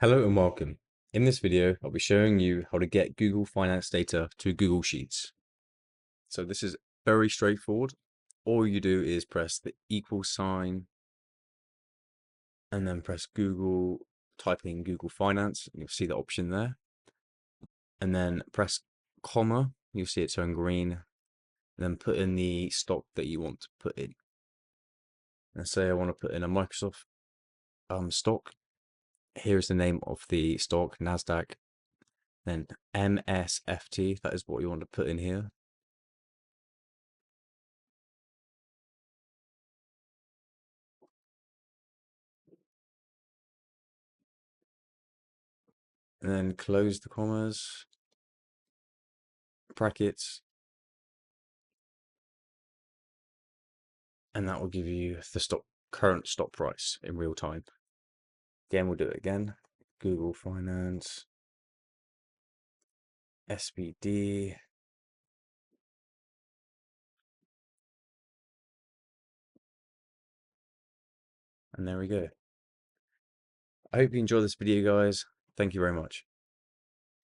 Hello and welcome. In this video, I'll be showing you how to get Google Finance data to Google Sheets. So this is very straightforward. All you do is press the equal sign and then press Google, type in Google Finance, and you'll see the option there. And then press comma, you'll see it turn green, and then put in the stock that you want to put in. And say I want to put in a Microsoft stock. Here's the name of the stock, NASDAQ. Then MSFT, that is what you want to put in here. And then close the commas, brackets, and that will give you the current stock price in real time. Again, we'll do it again. Google Finance, SBD, and there we go. I hope you enjoyed this video, guys. Thank you very much.